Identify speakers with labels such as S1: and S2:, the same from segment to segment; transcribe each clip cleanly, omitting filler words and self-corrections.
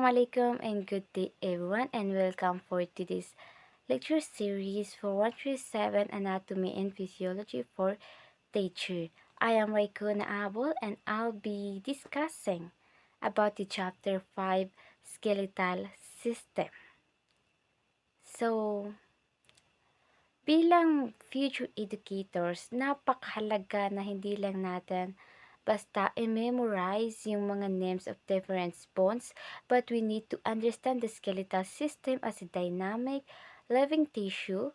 S1: Assalamualaikum and good day everyone, and welcome for today's lecture series for 137 Anatomy and Physiology for Teacher. I am Raikuna Abol and I'll be discussing about the chapter 5 Skeletal System. So, bilang future educators, napakahalaga na hindi lang natin basta i-memorize yung mga names of different bones, but we need to understand the skeletal system as a dynamic, living tissue.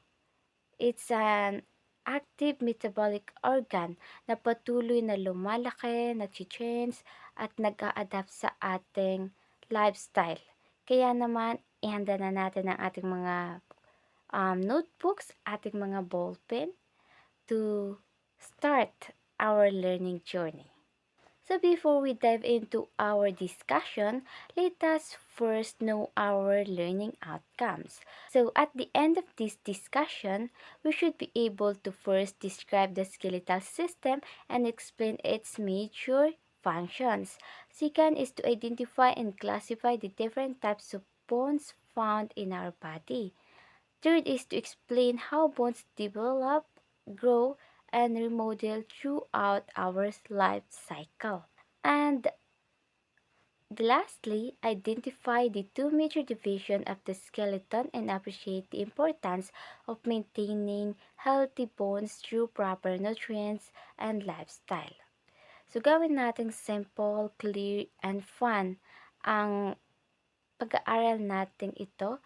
S1: It's an active metabolic organ na patuloy na lumalaki, nag-change, at nag-a-adapt sa ating lifestyle. Kaya naman, ihanda na natin ang ating mga notebooks, ating mga ballpen to start our learning journey. So before we dive into our discussion, let us first know our learning outcomes. So at the end of this discussion, we should be able to first describe the skeletal system and explain its major functions. Second is to identify and classify the different types of bones found in our body. Third is to explain how bones develop, grow, and remodel throughout our life cycle. And lastly, identify the two major divisions of the skeleton and appreciate the importance of maintaining healthy bones through proper nutrients and lifestyle. So gawin natin simple, clear, and fun ang pag-aaral natin ito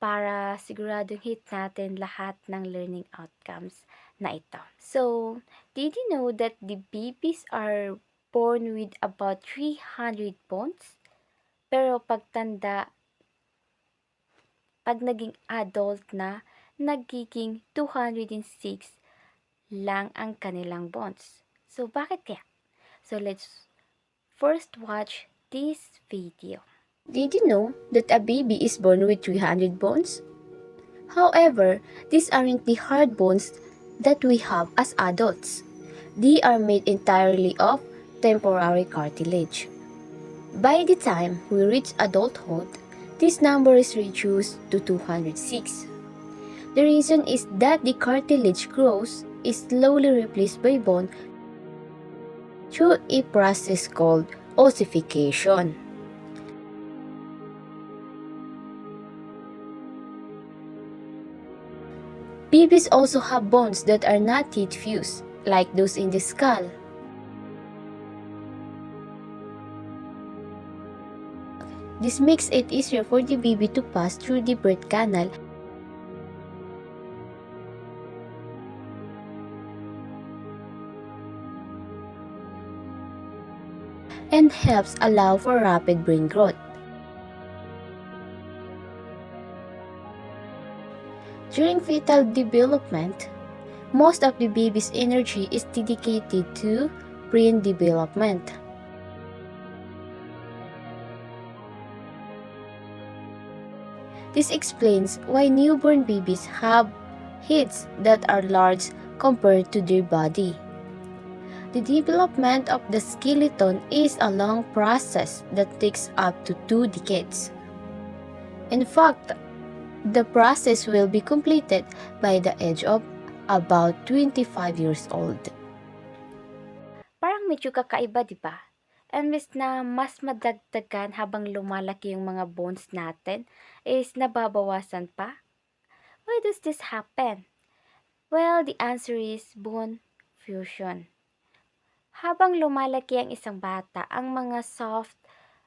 S1: para siguradong hit natin lahat ng learning outcomes na ito. So, did you know that the babies are born with about 300 bones? Pero pag naging adult na, nagiging 206 lang ang kanilang bones. So, bakit kaya? So, let's first watch this video. Did you know that a baby is born with 300 bones? However, these aren't the hard bones that we have as adults. They are made entirely of temporary cartilage. By the time we reach adulthood, this number is reduced to 206. The reason is that the cartilage grows is slowly replaced by bone through a process called ossification. Babies also have bones that are not teeth fused, like those in the skull. This makes it easier for the baby to pass through the birth canal and helps allow for rapid brain growth. During fetal development, most of the baby's energy is dedicated to brain development. This explains why newborn babies have heads that are large compared to their body. The development of the skeleton is a long process that takes up to 2 decades. In fact, the process will be completed by the age of about 25 years old. Parang medyo kakaiba, di ba? Imbes na mas madagdagan habang lumalaki yung mga bones natin, is nababawasan pa? Why does this happen? Well, the answer is bone fusion. Habang lumalaki ang isang bata, ang mga soft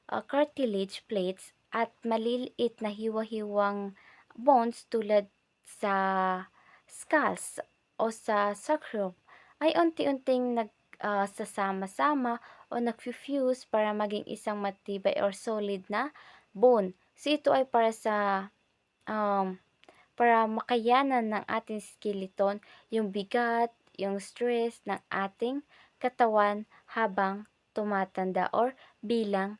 S1: cartilage plates at maliliit na hiwa-hiwang bones tulad sa skulls o sa sacrum ay unti-unting nagsasama-sama o nag-fuse para maging isang matibay or solid na bone. So ito ay para makayanan ng ating skeleton yung bigat, yung stress ng ating katawan habang tumatanda or bilang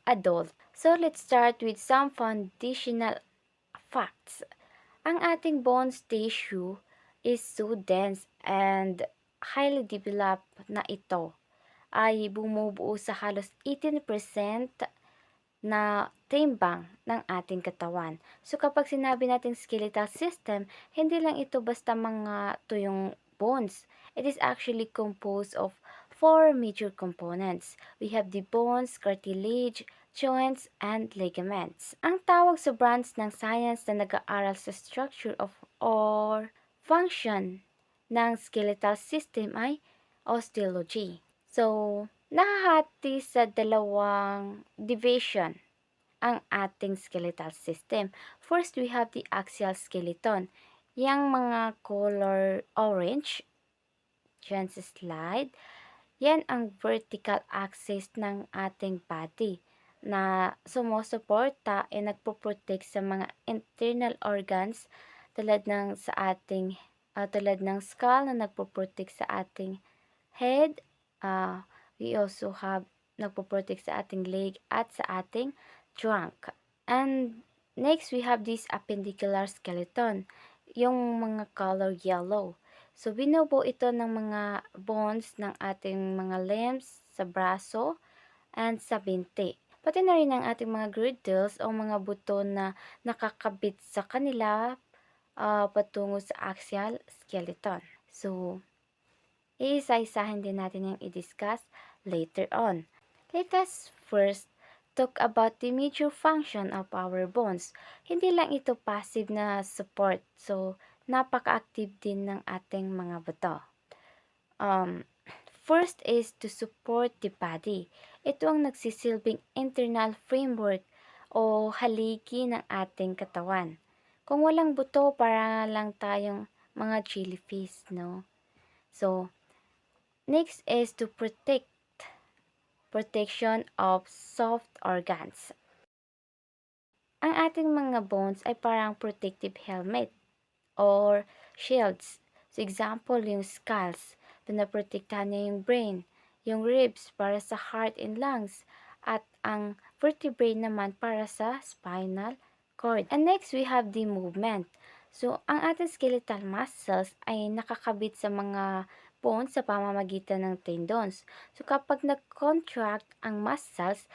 S1: adult. So let's start with some foundational facts. Ang ating bones tissue is so dense and highly developed na ito ay bumubuo sa halos 18% na timbang ng ating katawan. So kapag sinabi nating skeletal system, hindi lang ito basta mga tuyong bones. It is actually composed of four major components. We have the bones, cartilage, joints, and ligaments. Ang tawag sa branch ng science na nag-aaral sa structure of or function ng skeletal system ay osteology. So, nahahati sa dalawang division ang ating skeletal system. First, we have the axial skeleton. Yang mga color orange, dyan sa slide, yan ang vertical axis ng ating body na sumusuporta e nagpo-protect sa mga internal organs tulad ng skull na nagpo-protect sa ating head. We also have nagpo-protect sa ating leg at sa ating trunk. And next, we have this appendicular skeleton, yung mga color yellow. So, binubuo ito ng mga bones ng ating mga limbs sa braso and sa binti. Pati na rin ang ating mga girdles o mga buto na nakakabit sa kanila patungo sa axial skeleton. So, iisa-isahin din natin yung i-discuss later on. Let us first talk about the major function of our bones. Hindi lang ito passive na support, so napaka-active din ng ating mga buto. First is to support the body. Ito ang nagsisilbing internal framework o haligi ng ating katawan. Kung walang buto, para lang tayong mga jellyfish, no? So, next is to protection of soft organs. Ang ating mga bones ay parang protective helmet or shields. So example, yung skulls, pinaprotektahan niya yung brain, yung ribs para sa heart and lungs, at ang vertebrae naman para sa spinal cord. And next, we have the movement. So, ang ating skeletal muscles ay nakakabit sa mga bones sa pamamagitan ng tendons. So, kapag nag-contract ang muscles,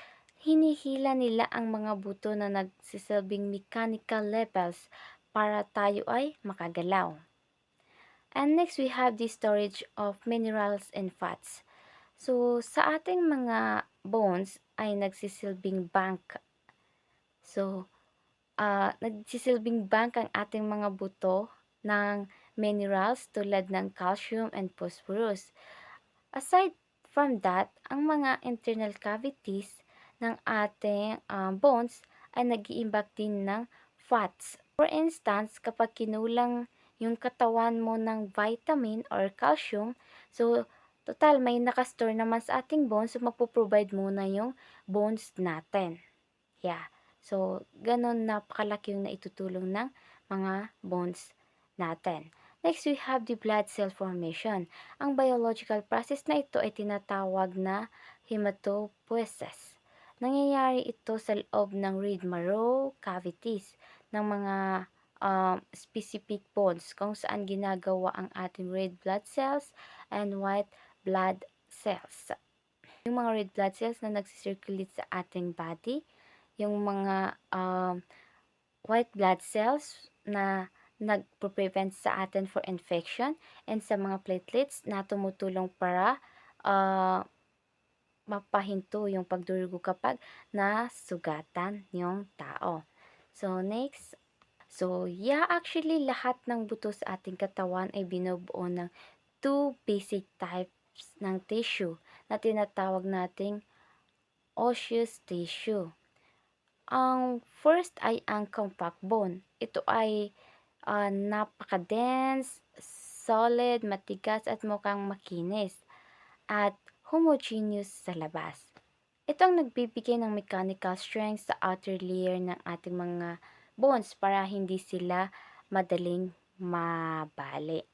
S1: hinihila nila ang mga buto na nagsisilbing mechanical levels para tayo ay makagalaw. And next, we have the storage of minerals and fats. So, sa ating mga bones ay nagsisilbing bank. So, nagsisilbing bank ang ating mga buto ng minerals tulad ng calcium and phosphorus. Aside from that, ang mga internal cavities ng ating bones ay nag-iimbak din ng fats. For instance, kapag kinulang yung katawan mo ng vitamin or calcium, so total may nakastore naman sa ating bones, so magpo-provide muna yung bones natin. Yeah. So, ganun napakalaki yung naitutulong ng mga bones natin. Next, we have the blood cell formation. Ang biological process na ito ay tinatawag na hematopoiesis. Nangyayari ito sa loob ng red marrow cavities ng mga specific bones kung saan ginagawa ang ating red blood cells and white blood cells. Yung mga red blood cells na nagsisirculate sa ating body, yung mga white blood cells na nagpo-prevent sa atin for infection, and sa mga platelets na tumutulong para mapahinto yung pagdurugo kapag nasugatan yung tao. So, next. So, yeah, actually, lahat ng buto sa ating katawan ay binubuo ng two basic types ng tissue na tinatawag nating osseous tissue. Ang first ay ang compact bone. Ito ay napaka-dense, solid, matigas at mukhang makinis at homogeneous sa labas. Ito ang nagbibigay ng mechanical strength sa outer layer ng ating mga bones para hindi sila madaling mabali.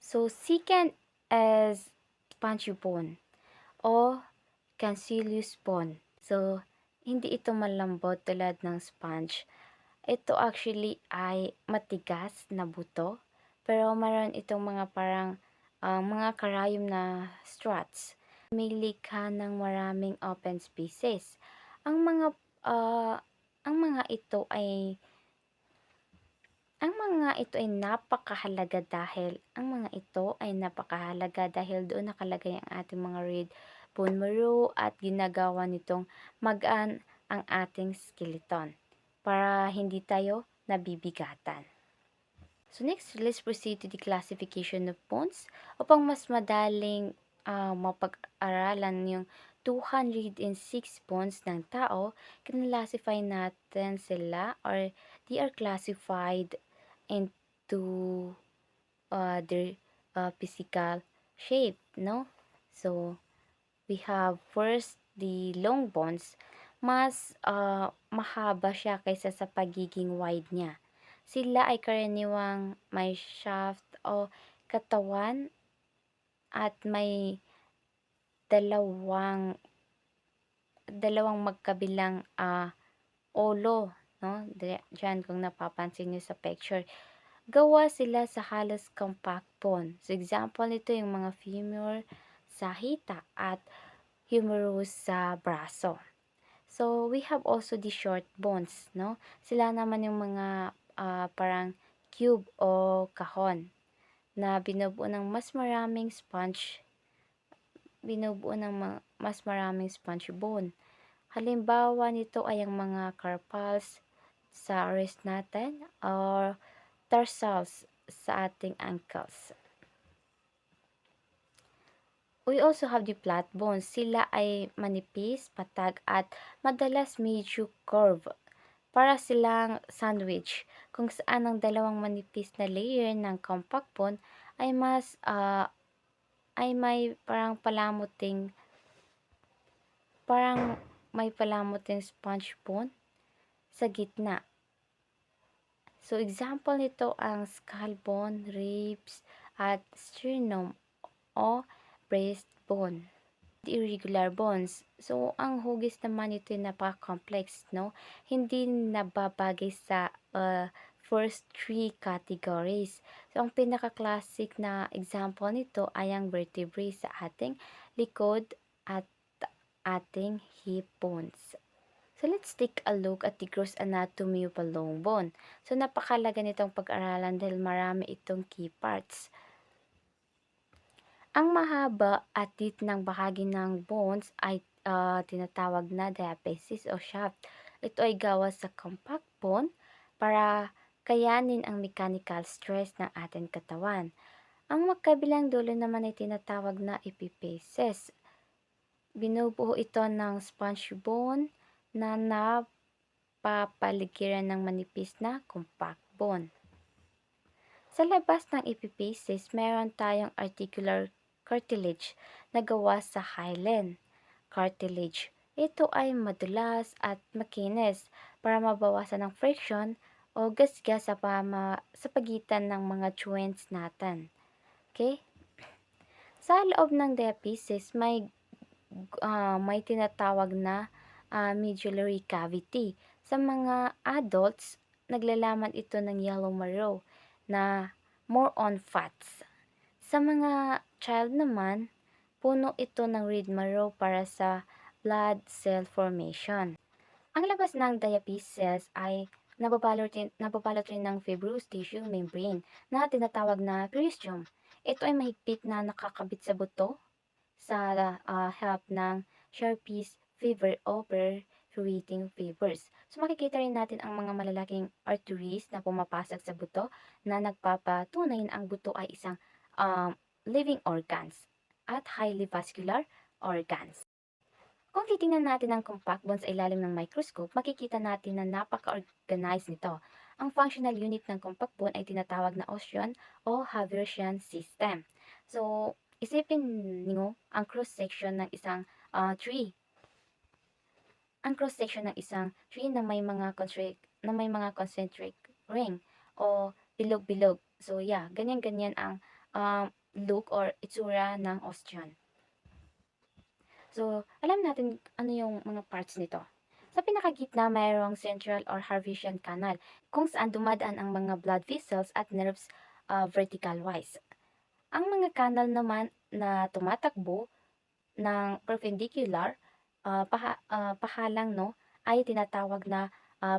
S1: So, second is spongy bone o cancellous bone. So, hindi ito malambot tulad ng sponge. Ito actually ay matigas na buto, pero mayroon itong mga parang mga karayom na struts. Lumilikha ng maraming open spaces. Ang mga ah, ang mga ito ay ang mga ito ay napakahalaga dahil doon nakalagay ang ating mga red bone marrow at ginagawa nitong magaan ang ating skeleton para hindi tayo nabibigatan. So next, let's proceed to the classification of bones. Upang mas madaling mapag-aralan yung 206 bones ng tao, kinlasify natin sila or they are classified into their physical shape, no? So, we have first the long bones. Mas mahaba siya kaysa sa pagiging wide niya. Sila ay karaniwang may shaft o katawan at may dalawang dalawang magkabilang ulo, no? Diyan kung napapansin niyo sa picture. Gawa sila sa halos compact bone. So example nito yung mga femur sa hita at humerus sa braso. So we have also the short bones, no? Sila naman yung mga parang cube o kahon na binubuo ng mas maraming sponge bone. Halimbawa nito ay ang mga carpals sa wrist natin or tarsals sa ating ankles. We also have the flat bones. Sila ay manipis, patag at madalas medyo curve. Para silang sandwich, kung saan ang dalawang manipis na layer ng compact bone ay may parang may palamuting sponge bone sa gitna. So example nito ang skull bone, ribs at sternum o breastbone. Irregular bones. So ang hugis naman ito ay napaka-complex, no? Hindi nababagay sa first three categories. So ang pinaka-classic na example nito ay ang vertebrae sa ating likod at ating hip bones. So let's take a look at the gross anatomy of a long bone. So napakalaga nitong pag-aralan dahil marami itong key parts. Ang mahaba at deep ng bahagi ng bones ay tinatawag na diaphysis o shaft. Ito ay gawa sa compact bone para kayanin ang mechanical stress ng ating katawan. Ang magkabilang dulo naman ay tinatawag na epiphysis. Binubuo ito ng sponge bone na napapaligiran ng manipis na compact bone. Sa labas ng epiphysis, meron tayong articular cartilage na gawa sa hyaline cartilage. Ito ay madulas at makinis para mabawasan ang friction o gasgas sa pagitan ng mga joints natin. Okay? Sa loob ng diaphysis, may tinatawag na medullary cavity. Sa mga adults, naglalaman ito ng yellow marrow na more on fats. Sa mga child naman, puno ito ng red marrow para sa blood cell formation. Ang labas ng diaphysis ay nababalot rin ng fibrous tissue membrane na tinatawag na periosteum. Ito ay mahigpit na nakakabit sa buto sa help ng Sharpie's fever o perforating fibers. So makikita rin natin ang mga malalaking arteries na pumapasok sa buto na nagpapatunay na ang buto ay isang living organs at highly vascular organs. Kung titingnan natin ang compact bone sa ilalim ng microscope, makikita natin na napaka-organized nito. Ang functional unit ng compact bone ay tinatawag na osteon o Haversian system. So, isipin niyo ang cross-section ng isang tree. Ang cross-section ng isang tree na may mga concentric ring o bilog-bilog. So, yeah, ganyan-ganyan ang look or itsura ng osteon. So, alam natin ano yung mga parts nito. Sa pinakagitna, mayroong central or Haversian canal kung saan dumadaan ang mga blood vessels at nerves vertical wise. Ang mga canal naman na tumatakbo ng perpendicular pahalang, no, ay tinatawag na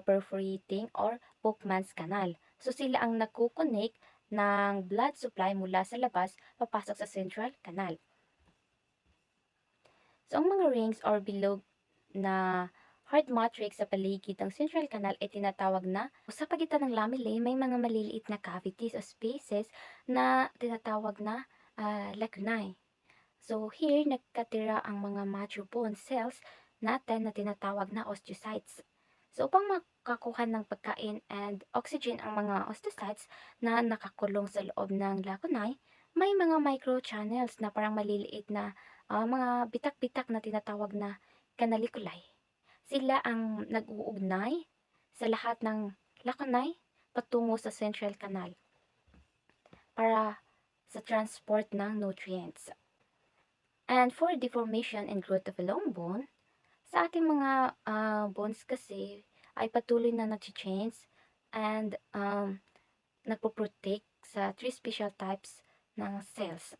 S1: perforating or Pokmann's canal. So sila ang nagko-connect ng blood supply mula sa labas papasok sa central canal. So ang mga rings or bilog na heart matrix sa paligid ng central canal ay tinatawag na sa pagitan ng lamellae may mga maliliit na cavities o spaces na tinatawag na lacunae. So here nagkatira ang mga mature bone cells natin na tinatawag na osteocytes. So upang makakuha ng pagkain and oxygen ang mga osteocytes na nakakulong sa loob ng lacunae, may mga microchannels na parang maliliit na mga bitak-bitak na tinatawag na canaliculi. Sila ang nag-uugnay sa lahat ng lacunae patungo sa central canal para sa transport ng nutrients. And for deformation and growth of a long bone, sa ating mga bones kasi ay patuloy na nag-change and nagpo-protect sa three special types ng cells.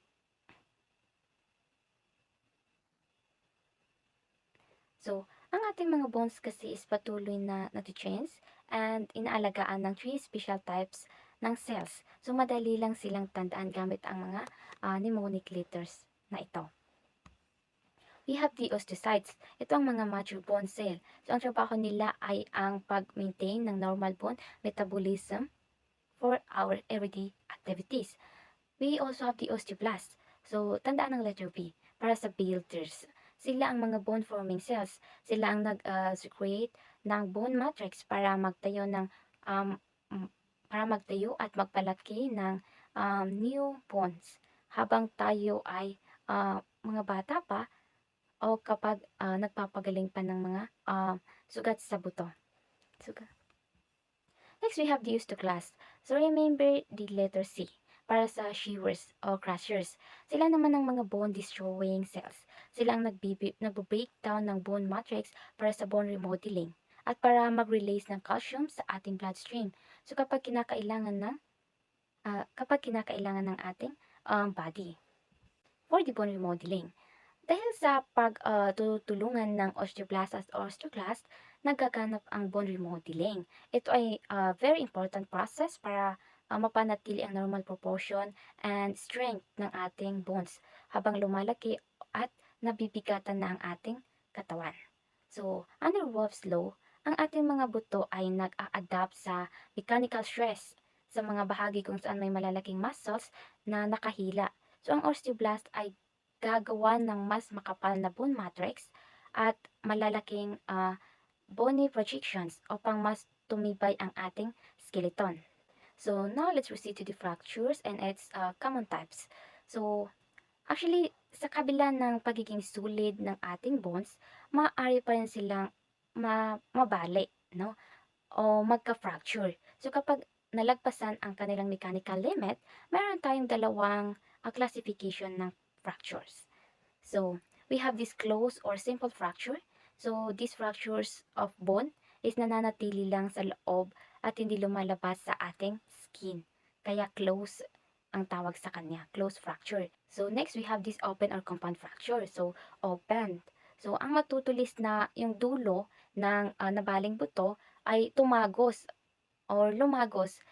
S1: So, ang ating mga bones kasi is patuloy na nag-change and inaalagaan ng three special types ng cells. So, madali lang silang tandaan gamit ang mga mnemonic letters na ito. We have the osteocytes. Ito ang mga mature bone cell. So, ang trabaho nila ay ang pag-maintain ng normal bone metabolism for our everyday activities. We also have the osteoblasts. So, tandaan ang letter B para sa builders. Sila ang mga bone-forming cells. Sila ang nag-secrete ng bone matrix um, para magtayo at magpalaki ng new bones. Habang tayo ay mga bata pa, o kapag nagpapagaling pa ng mga sugat sa buto. Next, we have the osteoclast. So, remember the letter C para sa shearers o crushers. Sila naman ang mga bone-destroying cells. Sila ang nagbo-breakdown ng bone matrix para sa bone remodeling at para mag-release ng calcium sa ating bloodstream. So, kapag kinakailangan ng ating body for the bone remodeling. Dahil sa pagtutulungan ng osteoblast at osteoclast, nagaganap ang bone remodeling. Ito ay very important process para mapanatili ang normal proportion and strength ng ating bones habang lumalaki at nabibigatan na ang ating katawan. So, under Wolff's Law, ang ating mga buto ay nag-a-adapt sa mechanical stress sa mga bahagi kung saan may malalaking muscles na nakahila. So, ang osteoblast ay gagawa ng mas makapal na bone matrix at malalaking bony projections upang mas tumibay ang ating skeleton. So now let's proceed to the fractures and its common types. So actually, sa kabila ng pagiging solid ng ating bones, maaari pa rin silang mabali, no? O magka-fracture. So kapag nalagpasan ang kanilang mechanical limit, meron tayong dalawang classification ng fractures. So, we have this closed or simple fracture. So, these fractures of bone is nananatili lang sa loob at hindi lumalabas sa ating skin. Kaya close ang tawag sa kanya, closed fracture. So, next we have this open or compound fracture. So, open. So, ang matutulis na yung dulo ng nabaling buto ay tumagos or lumagos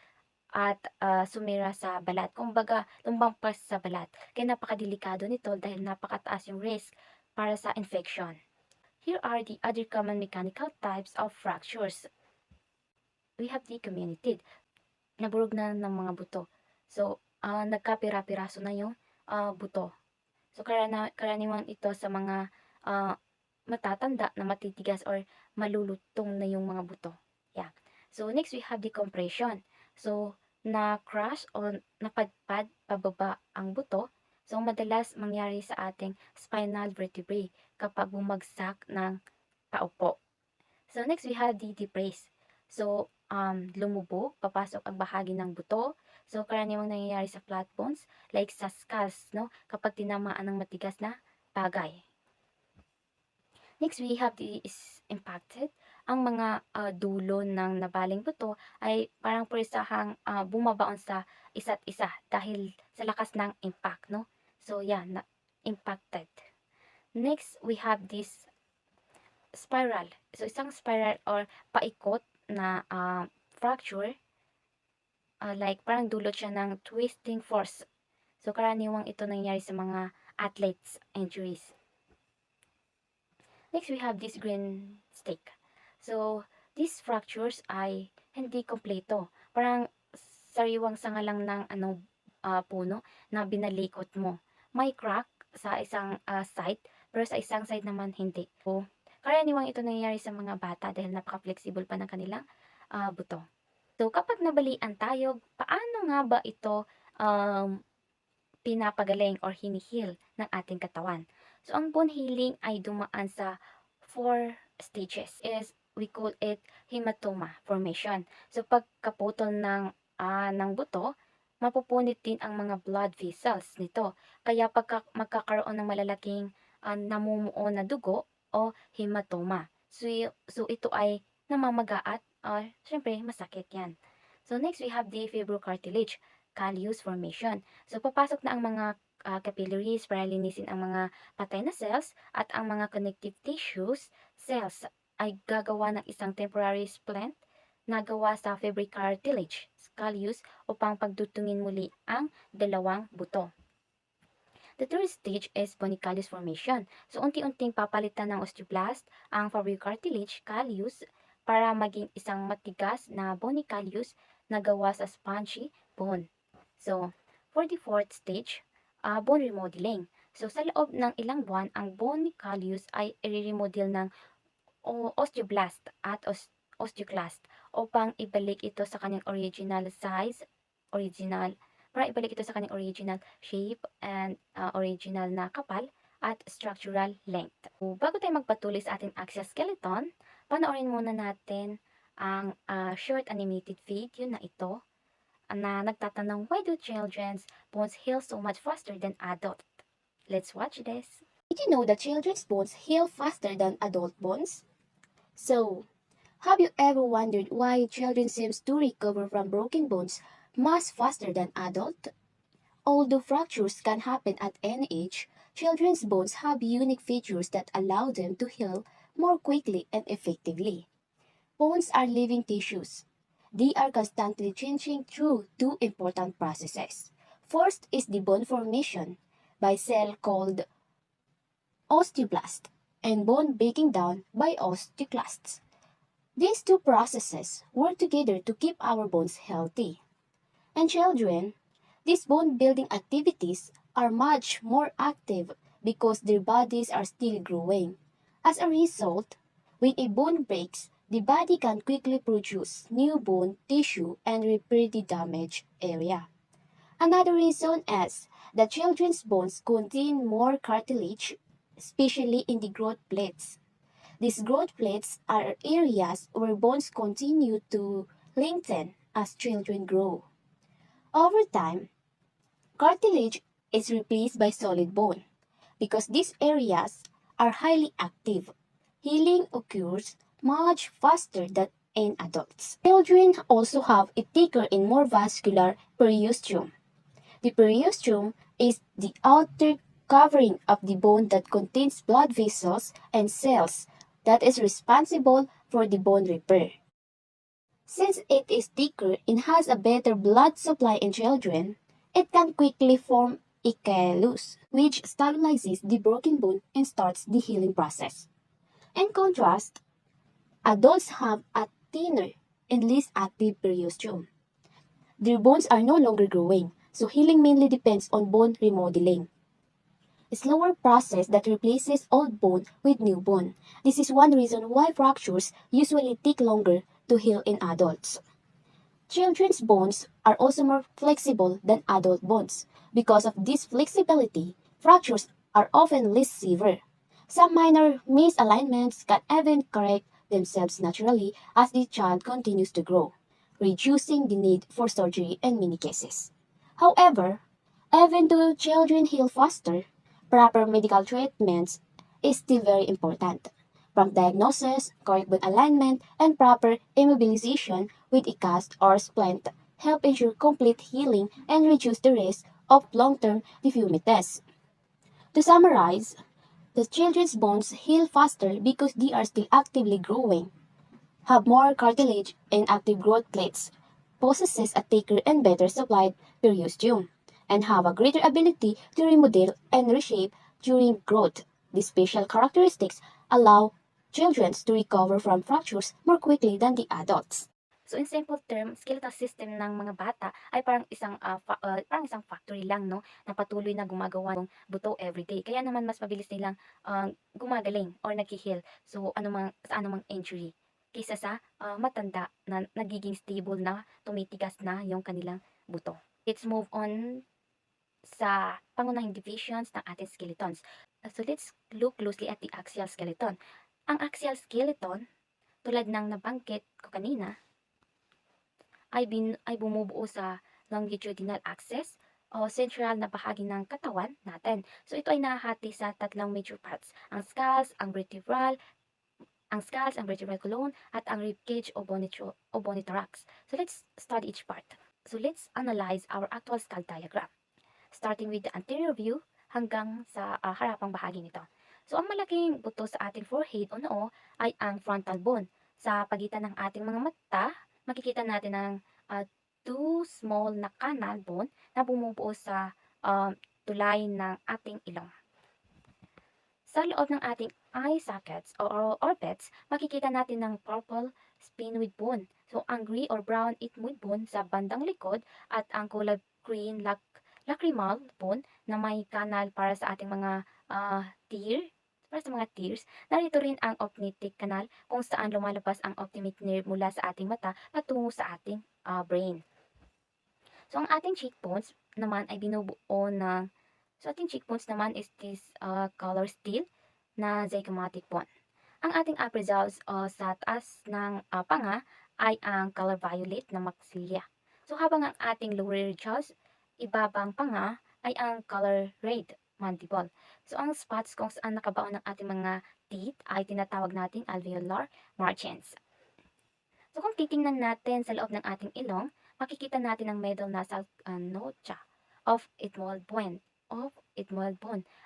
S1: at sumira sa balat. Kumbaga, lumampas sa balat. Kaya napakadelikado nito dahil napakataas yung risk para sa infection. Here are the other common mechanical types of fractures. We have the comminuted. Naburog na ng mga buto. So, nagkapira-piraso na yung buto. So, karaniwan ito sa mga matatanda na matitigas or malulutong na yung mga buto. Yeah. So, next we have decompression. So, na-crush o napadpad pababa ang buto. So, madalas mangyari sa ating spinal vertebrae kapag bumagsak ng paupo. So, next we have the depress. So, lumubog, papasok ang bahagi ng buto. So, karaniwang nangyayari sa flat bones, like sa skulls, no? Kapag tinamaan ng matigas na bagay. Next, we have the is impacted. Ang mga dulo ng nabaling buto ay parang purisahang bumabaon sa isa't isa dahil sa lakas ng impact, no? So, yeah, impacted. Next, we have this spiral. So, isang spiral or paikot na fracture, like parang dulot siya ng twisting force. So, karaniwang ito nangyayari sa mga athletes injuries. Next, we have this green stick. So, these fractures ay hindi kompleto. Parang sariwang sanga lang ng puno na binalikot mo. May crack sa isang side, pero sa isang side naman hindi. So, karaniwang ito nangyayari sa mga bata dahil napaka-flexible pa ng kanilang buto. So, kapag nabalian tayo, paano nga ba ito pinapagaling or hinihil ng ating katawan? So, ang bone healing ay dumaan sa 4 stages. We call it hematoma formation. So, pagkaputol ng buto, mapupunit din ang mga blood vessels nito. Kaya magkakaroon ng malalaking namumuo na dugo o hematoma. So ito ay namamaga at syempre masakit yan. So next, we have the fibrocartilage callus formation. So papasok na ang mga capillaries para linisin ang mga patay na cells at ang mga connective tissues cells ay gagawa ng isang temporary splint na gawa sa fibrocartilage callus upang pagdutungin muli ang dalawang buto. The third stage is bony callus formation. So, unti-unting papalitan ng osteoblast ang fibrocartilage callus para maging isang matigas na bony callus na gawa sa spongy bone. So, for the fourth stage, bone remodeling. So, sa loob ng ilang buwan, ang bony callus ay i-remodel ng osteoblast at osteoclast upang ibalik ito sa kanyang original size, para ibalik ito sa kanyang original shape and original na kapal at structural length. So, bago tayo magpatuloy sa ating exoskeleton, panoorin muna natin ang short animated video na ito na nagtatanong, why do children's bones heal so much faster than adult? Let's watch this. Did you know that children's bones heal faster than adult bones? So, have you ever wondered why children seem to recover from broken bones much faster than adults? Although fractures can happen at any age, children's bones have unique features that allow them to heal more quickly and effectively. Bones are living tissues. They are constantly changing through two important processes. First is the bone formation by cell called osteoblast and bone breaking down by osteoclasts. These two processes work together to keep our bones healthy. In children, these bone building activities are much more active because their bodies are still growing. As a result, when a bone breaks, the body can quickly produce new bone tissue and repair the damaged area. Another reason is that children's bones contain more cartilage, especially in the growth plates. These growth plates are areas where bones continue to lengthen as children grow. Over time, cartilage is replaced by solid bone. Because these areas are highly active, healing occurs much faster than in adults. Children also have a thicker and more vascular periosteum. The periosteum is the outer covering of the bone that contains blood vessels and cells that is responsible for the bone repair. Since it is thicker and has a better blood supply in children, it can quickly form a callus, which stabilizes the broken bone and starts the healing process. In contrast, adults have a thinner and less active periosteum. Their bones are no longer growing, so healing mainly depends on bone remodeling, a slower process that replaces old bone with new bone. This is one reason why fractures usually take longer to heal in adults. Children's bones are also more flexible than adult bones. Because of this flexibility, fractures are often less severe. Some minor misalignments can even correct themselves naturally as the child continues to grow, reducing the need for surgery in many cases. However, even though children heal faster, proper medical treatments is still very important. From diagnosis, correct bone alignment, and proper immobilization with a cast or splint help ensure complete healing and reduce the risk of long-term deformities. To summarize,
S2: The children's bones heal faster because they are still actively growing, have more cartilage and active growth plates, possesses a thicker and better supplied periosteum, and have a greater ability to remodel and reshape during growth. These special characteristics allow children to recover from fractures more quickly than the adults.
S1: So in simple term, skeletal system ng mga bata ay parang isang factory lang, no, na patuloy na gumagawa ng buto everyday. Kaya naman mas mabilis nilang gumagaling or naghi-heal sa anumang injury kaysa sa matanda na nagiging stable na tumitigas na yung kanilang buto. Let's move on sa pangunahing divisions ng ating skeletons. So let's look closely at the axial skeleton. Ang axial skeleton, tulad ng nabanggit ko kanina, ay bumubuo sa longitudinal axis o central na bahagi ng katawan natin. So ito ay nahahati sa tatlong major parts, ang skulls, ang vertebral column, at ang ribcage o bonithorax. So let's study each part. So let's analyze our actual skull diagram, starting with the anterior view hanggang sa harapang bahagi nito. So ang malaking buto sa ating forehead o noo ay ang frontal bone. Sa pagitan ng ating mga mata, makikita natin ang two small na canal bone na bumubuo sa tulay ng ating ilong. Sa loob ng ating eye sockets o orbits, makikita natin ng purple sphenoid bone. So, ang gray or brown ethmoid bone sa bandang likod at ang kulay green lacrimal bone na may kanal para sa ating mga tears. Narito rin ang optic canal kung saan lumalabas ang optic nerve mula sa ating mata patungo sa ating brain. So, ang ating cheekbones naman ay binubuo ng is this color steel na zygomatic bone. Ang ating upper jaws sa taas ng panga ay ang color violet na maxilla. So habang ang ating lower jaws, ibabang panga ay ang color red mandible. So ang spots kung saan nakabaon ng ating mga teeth ay tinatawag nating alveolar margins. So kung titingnan natin sa loob ng ating ilong, makikita natin ang middle nasal notcha of ethmoid bone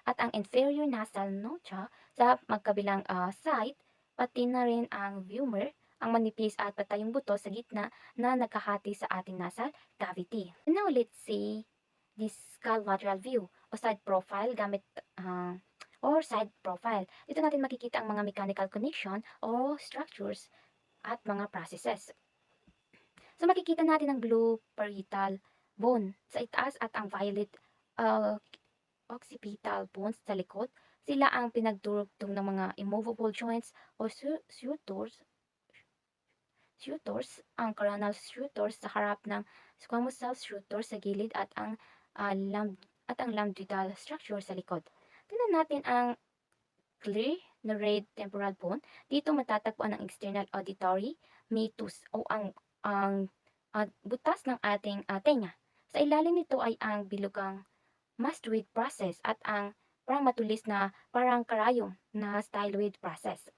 S1: at ang inferior nasal notcha sa magkabilang side, pati na rin ang humor, ang manipis at patayong buto sa gitna na nagkahati sa ating nasal cavity. Now let's see this skull lateral view o side profile side profile. Dito natin makikita ang mga mechanical connection o structures at mga processes. So makikita natin ang blue parietal bone sa itaas at ang violet occipital bones sa likod. Sila ang pinagdurugtong ng mga immovable joints o ang coronal sutures sa harap ng squamosal sutures sa gilid at ang lambdoidal structure sa likod. Tingnan natin ang clear na red temporal bone. Dito matatagpuan ang external auditory meatus o ang butas ng ating tenga. Sa ilalim nito ay ang bilugang mastoid process at ang parang matulis na parang karayom na styloid process.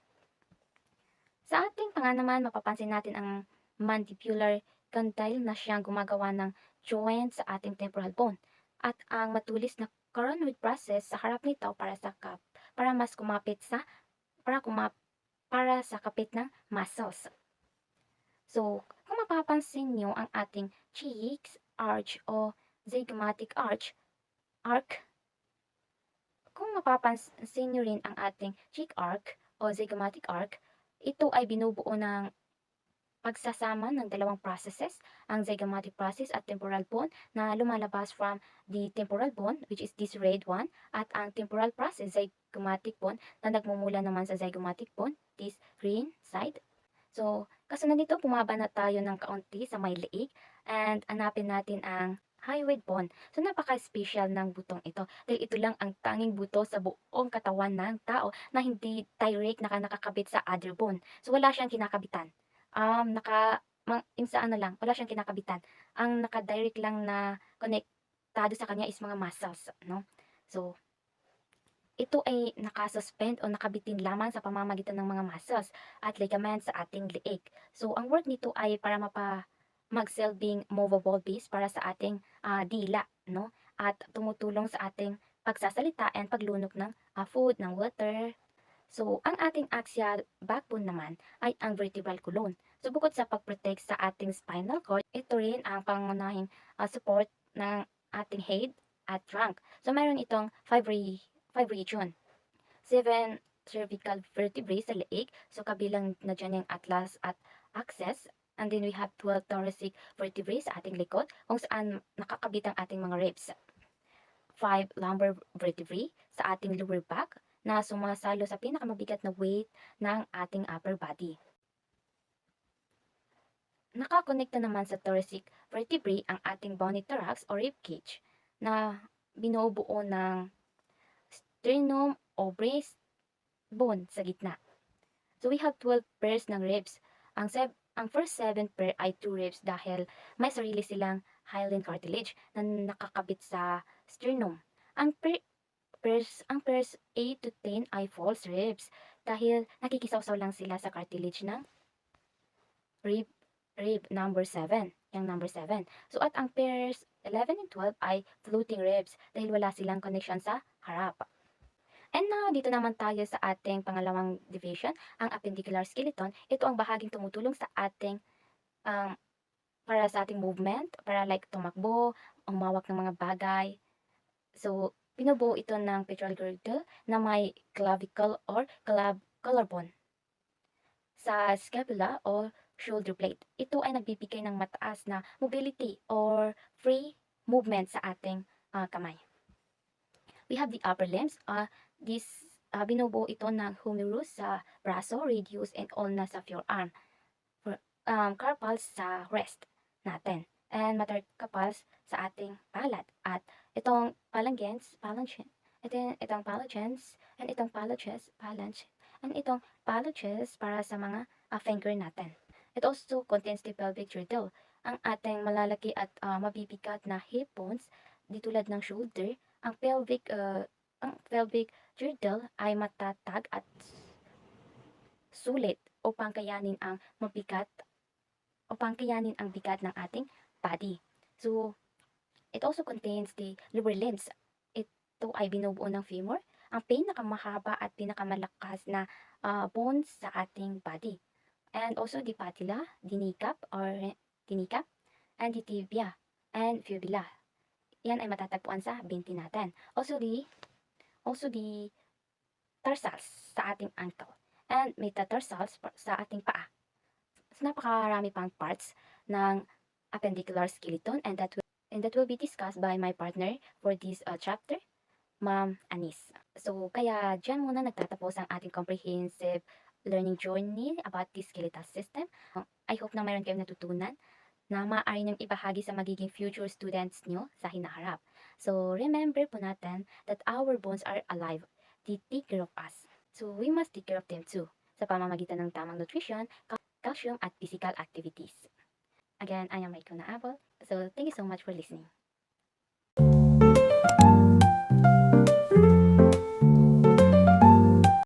S1: Sa ating panga naman, mapapansin natin ang mandibular condyle na siyang gumagawa ng joint sa ating temporal bone at ang matulis na coronoid process sa harap nito para sa kapit ng muscles. So, kung mapapansin nyo ang ating cheeks arch o zygomatic arc, kung mapapansin nyo rin ang ating cheek arc o zygomatic arc, ito ay binubuo ng pagsasama ng dalawang processes, ang zygomatic process at temporal bone na lumalabas from the temporal bone, which is this red one, at ang temporal process, zygomatic bone, na nagmumula naman sa zygomatic bone, this green side. So, kasunod nito, bumaba na tayo ng kaunti sa may leeg and hanapin natin ang hyoid bone. So, napaka-special ng butong ito dahil ito lang ang tanging buto sa buong katawan ng tao na hindi direct nakakabit sa other bone. So, wala siyang kinakabitan. Wala siyang kinakabitan. Ang naka-direct lang na konektado sa kanya is mga muscles, no? So, ito ay nakasuspend o nakabitin lamang sa pamamagitan ng mga muscles at ligaments sa ating leeg. So, ang work nito ay para mag-silbing movable base para sa ating dila, no? At tumutulong sa ating pagsasalita and paglunok ng food, ng water. So, ang ating axial backbone naman ay ang vertebral column. So, bukod sa pag-protect sa ating spinal cord, ito rin ang pangunahing support ng ating head at trunk. So, mayroon itong five region. 7 cervical vertebrae sa leeg. So, kabilang na dyan yung atlas at axis. And then we have 12 thoracic vertebrae sa ating likod kung saan nakakabit ang ating mga ribs. 5 lumbar vertebrae sa ating lower back na sumasalo sa pinakamabigat na weight ng ating upper body. Nakakonekta naman sa thoracic vertebrae ang ating bony thorax o rib cage na binubuo ng sternum o breastbone sa gitna. So we have 12 pairs ng ribs. Ang first 7 pair ay 2 ribs dahil may sarili silang hyaline cartilage na nakakabit sa sternum. Ang pairs 8 to 10 ay false ribs dahil nakikisawsaw lang sila sa cartilage ng rib number 7, yung number 7. So at ang pairs 11 and 12 ay floating ribs dahil wala silang connection sa harap. And now, dito naman tayo sa ating pangalawang division, ang appendicular skeleton. Ito ang bahaging tumutulong sa ating para sa ating movement, para like tumakbo, umawak ng mga bagay. So, binubuo ito ng pectoral girdle na may clavicle or collarbone sa scapula o shoulder blade. Ito ay nagbibigay ng mataas na mobility or free movement sa ating kamay. We have the upper limbs. Binubuo ito ng humerus sa braso, radius, and ulna sa forearm. Carpals sa wrist natin. And metacarpals sa ating palad. At itong phalanges, itong phalanges, and itong phalanges, and itong phalanges para sa mga finger natin. It also contains the pelvic girdle. Ang ating malalaki at mabibigat na hip bones, di tulad ng shoulder, ang pelvic girdle ay matatag at sulit upang kayanin ang bigat ng ating body. So, it also contains the lower limbs. Ito ay binubuo ng femur, ang pinakamahaba at pinakamalakas na bones sa ating body. And also the patella, the kneecap, and the tibia, and fibula. Yan ay matatagpuan sa binti natin. Also the tarsals sa ating ankle, and metatarsals sa ating paa. So, napakarami pang parts ng appendicular skeleton, and that will be discussed by my partner for this chapter, Ma'am Anis. So, kaya dyan muna nagtatapos ang ating comprehensive learning journey about the skeletal system. I hope na mayroon kayong natutunan na maaari niyong ibahagi sa magiging future students nyo sa hinaharap. So, remember po natin that our bones are alive. They take care of us. So, we must take care of them too sa pamamagitan ng tamang nutrition, calcium, at physical activities. Again, I am Raiko Naabol. So, thank you so much for listening.